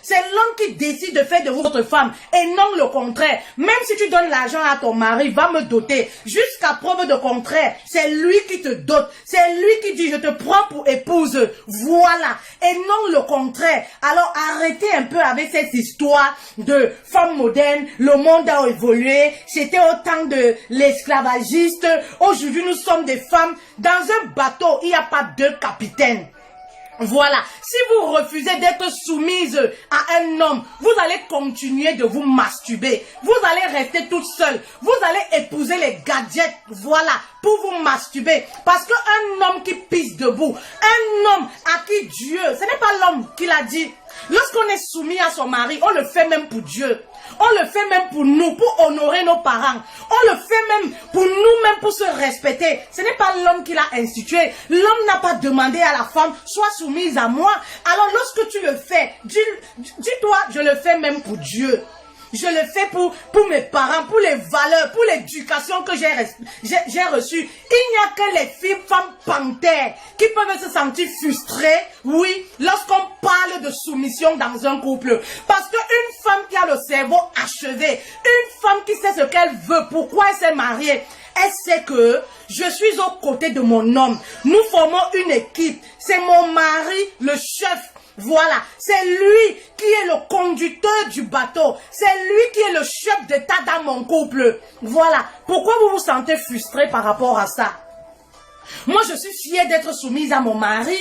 C'est l'homme qui décide de faire de vous votre femme et non le contraire. Même si tu donnes l'argent à ton mari, va me doter. Jusqu'à preuve de contraire, c'est lui qui te dote. C'est lui qui dit je te prends pour épouse. Voilà. Et non le contraire. Alors arrêtez un peu avec cette histoire de femme moderne. Le monde a évolué. C'était au temps de l'esclavagiste. Aujourd'hui, nous sommes des femmes. Dans un bateau, il n'y a pas deux capitaines. Voilà, si vous refusez d'être soumise à un homme, vous allez continuer de vous masturber. Vous allez rester toute seule. Vous allez épouser les gadgets, voilà, pour vous masturber. Parce qu'un homme qui pisse debout, un homme à qui Dieu, ce n'est pas l'homme qui l'a dit. Lorsqu'on est soumis à son mari, on le fait même pour Dieu. On le fait même pour nous, pour honorer nos parents. On le fait même pour nous-mêmes, pour se respecter. Ce n'est pas l'homme qui l'a institué. L'homme n'a pas demandé à la femme, sois soumise à moi. Alors lorsque tu le fais, dis-toi, je le fais même pour Dieu. Je le fais pour mes parents, pour les valeurs, pour l'éducation que j'ai reçue. Il n'y a que les filles, femmes panthères qui peuvent se sentir frustrées, oui, lorsqu'on parle de soumission dans un couple. Parce qu'une femme qui a le cerveau achevé, une femme qui sait ce qu'elle veut, pourquoi elle s'est mariée, elle sait que je suis aux côtés de mon homme. Nous formons une équipe. C'est mon mari, le chef. Voilà, c'est lui qui est le conducteur du bateau. C'est lui qui est le chef d'état dans mon couple. Voilà, pourquoi vous vous sentez frustré par rapport à ça? Moi, je suis fière d'être soumise à mon mari.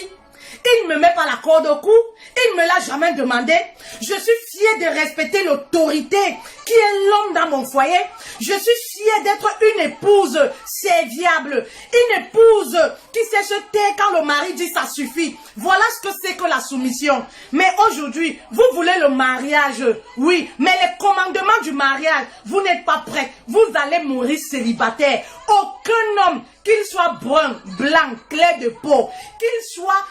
Il ne me met pas la corde au cou. Il ne me l'a jamais demandé. Je suis fière de respecter l'autorité qui est l'homme dans mon foyer. Je suis fière d'être une épouse serviable. Une épouse qui sait se taire quand le mari dit ça suffit. Voilà ce que c'est que la soumission. Mais aujourd'hui, vous voulez le mariage. Oui, mais les commandements du mariage, vous n'êtes pas prêts. Vous allez mourir célibataire. Aucun homme, qu'il soit brun, blanc, clair de peau, qu'il soit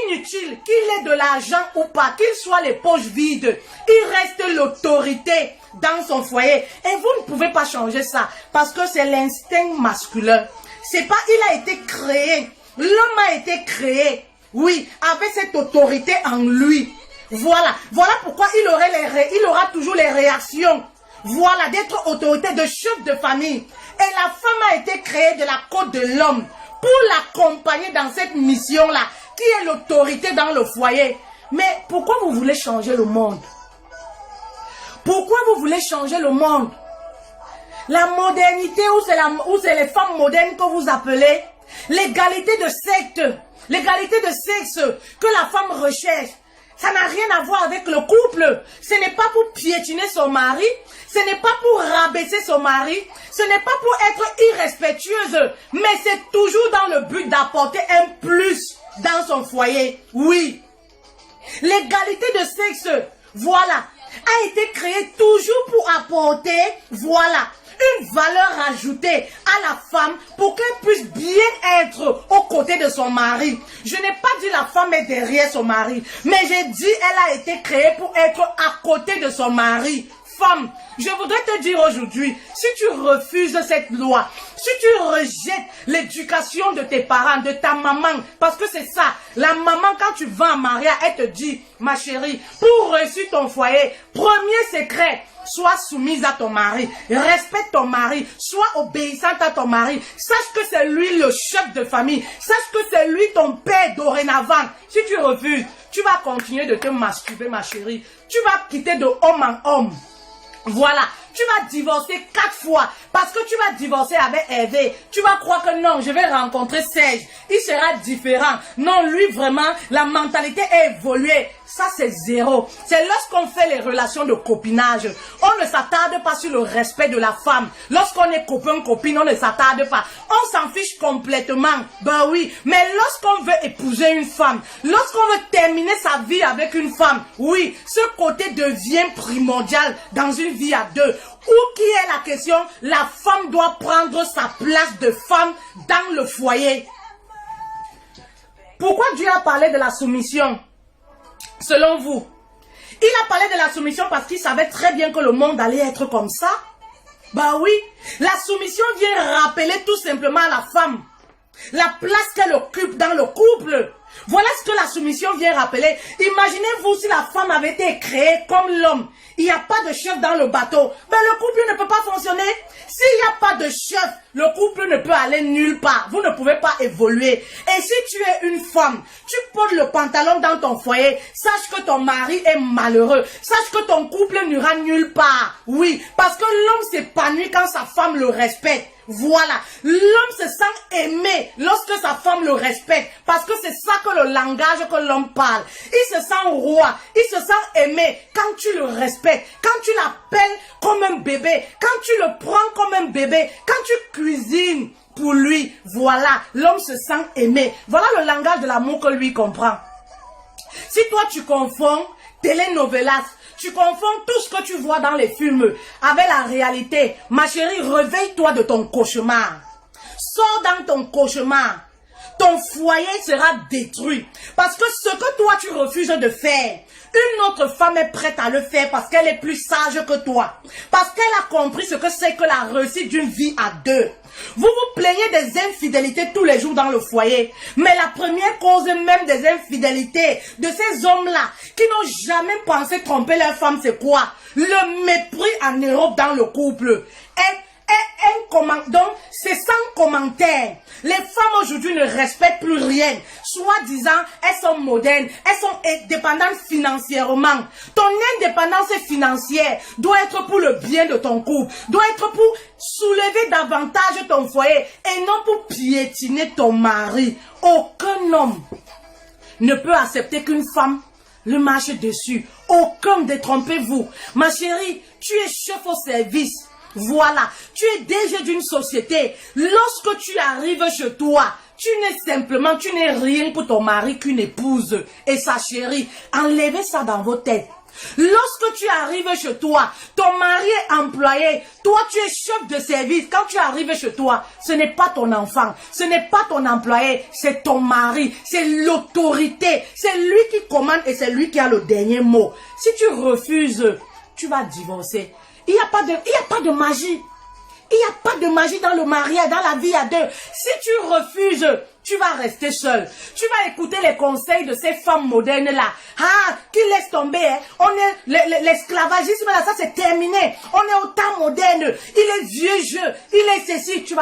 inutile, qu'il ait de l'argent ou pas, qu'il soit les poches vides, il reste l'autorité dans son foyer. Et vous ne pouvez pas changer ça parce que c'est l'instinct masculin. C'est pas, il a été créé, l'homme a été créé, oui, avec cette autorité en lui. Voilà, voilà pourquoi il aura toujours les réactions. Voilà, d'être autorité de chef de famille. Et la femme a été créée de la côte de l'homme pour l'accompagner dans cette mission-là, qui est l'autorité dans le foyer. Mais pourquoi vous voulez changer le monde? Pourquoi vous voulez changer le monde? La modernité, ou c'est les femmes modernes que vous appelez, l'égalité de sexe que la femme recherche, ça n'a rien à voir avec le couple. Ce n'est pas pour piétiner son mari, ce n'est pas pour rabaisser son mari, ce n'est pas pour être irrespectueuse, mais c'est toujours dans le but d'apporter un plus dans son foyer. Oui. L'égalité de sexe, voilà, a été créée toujours pour apporter, voilà, une valeur ajoutée à la femme pour qu'elle puisse bien être aux côtés de son mari. Je n'ai pas dit la femme est derrière son mari, mais j'ai dit elle a été créée pour être à côté de son mari. Femme, je voudrais te dire aujourd'hui, si tu refuses cette loi, si tu rejettes l'éducation de tes parents, de ta maman, parce que c'est ça, la maman quand tu vas en mariage, elle te dit, ma chérie, pour réussir ton foyer, premier secret, sois soumise à ton mari, respecte ton mari, sois obéissante à ton mari, sache que c'est lui le chef de famille, sache que c'est lui ton père dorénavant. Si tu refuses, tu vas continuer de te masturber, ma chérie, tu vas quitter de homme en homme. Voilà, tu vas divorcer 4 fois parce que tu vas divorcer avec Hervé. Tu vas croire que non, je vais rencontrer Serge, il sera différent. Non, lui vraiment, la mentalité est évoluée. Ça c'est zéro. C'est lorsqu'on fait les relations de copinage, on ne s'attarde pas sur le respect de la femme. Lorsqu'on est copain-copine, on ne s'attarde pas. On s'en fiche complètement. Ben oui, mais lorsqu'on veut épouser une femme, lorsqu'on veut terminer sa vie avec une femme, oui, ce côté devient primordial dans une vie à deux. Où qui est la question? La femme doit prendre sa place de femme dans le foyer. Pourquoi Dieu a parlé de la soumission? Selon vous, il a parlé de la soumission parce qu'il savait très bien que le monde allait être comme ça. Bah oui, la soumission vient rappeler tout simplement à la femme la place qu'elle occupe dans le couple. Voilà ce que la soumission vient rappeler. Imaginez-vous si la femme avait été créée comme l'homme. Il n'y a pas de chef dans le bateau. Ben, le couple ne peut pas fonctionner. S'il n'y a pas de chef, le couple ne peut aller nulle part. Vous ne pouvez pas évoluer. Et si tu es une femme, tu portes le pantalon dans ton foyer, sache que ton mari est malheureux. Sache que ton couple n'ira nulle part. Oui, parce que l'homme s'épanouit quand sa femme le respecte. Voilà, l'homme se sent aimé lorsque sa femme le respecte, parce que c'est ça que le langage que l'homme parle. Il se sent roi, il se sent aimé quand tu le respectes, quand tu l'appelles comme un bébé, quand tu le prends comme un bébé, quand tu cuisines pour lui. Voilà, l'homme se sent aimé. Voilà le langage de l'amour que lui comprend. Si toi tu confonds telenovelas, tu confonds tout ce que tu vois dans les films avec la réalité, ma chérie, réveille-toi de ton cauchemar. Sors dans ton cauchemar. Ton foyer sera détruit. Parce que ce que toi tu refuses de faire, une autre femme est prête à le faire parce qu'elle est plus sage que toi. Parce qu'elle a compris ce que c'est que la réussite d'une vie à deux. Vous vous plaignez des infidélités tous les jours dans le foyer. Mais la première cause même des infidélités de ces hommes-là qui n'ont jamais pensé tromper leur femme, c'est quoi? Le mépris en Europe dans le couple. Donc, c'est sans commentaire. Les femmes aujourd'hui ne respectent plus rien. Soi-disant, elles sont modernes, elles sont indépendantes financièrement. Ton indépendance financière doit être pour le bien de ton couple, doit être pour soulever davantage ton foyer et non pour piétiner ton mari. Aucun homme ne peut accepter qu'une femme le marche dessus. Aucun, détrompez-vous. Ma chérie, tu es chef au service. Voilà, tu es DG d'une société. Lorsque tu arrives chez toi, tu n'es rien pour ton mari qu'une épouse et sa chérie. Enlevez ça dans vos têtes. Lorsque tu arrives chez toi, ton mari est employé, toi tu es chef de service. Quand tu arrives chez toi, ce n'est pas ton enfant, ce n'est pas ton employé, c'est ton mari, c'est l'autorité, c'est lui qui commande et c'est lui qui a le dernier mot. Si tu refuses, tu vas divorcer. Il n'y a pas de magie. Il n'y a pas de magie dans le mariage, dans la vie à deux. Si tu refuses, tu vas rester seul. Tu vas écouter les conseils de ces femmes modernes-là. Ah, qui laissent tomber. Hein. On est l'esclavagisme là, ça c'est terminé. On est au temps moderne. Il est vieux jeu. Il est ceci. Tu vas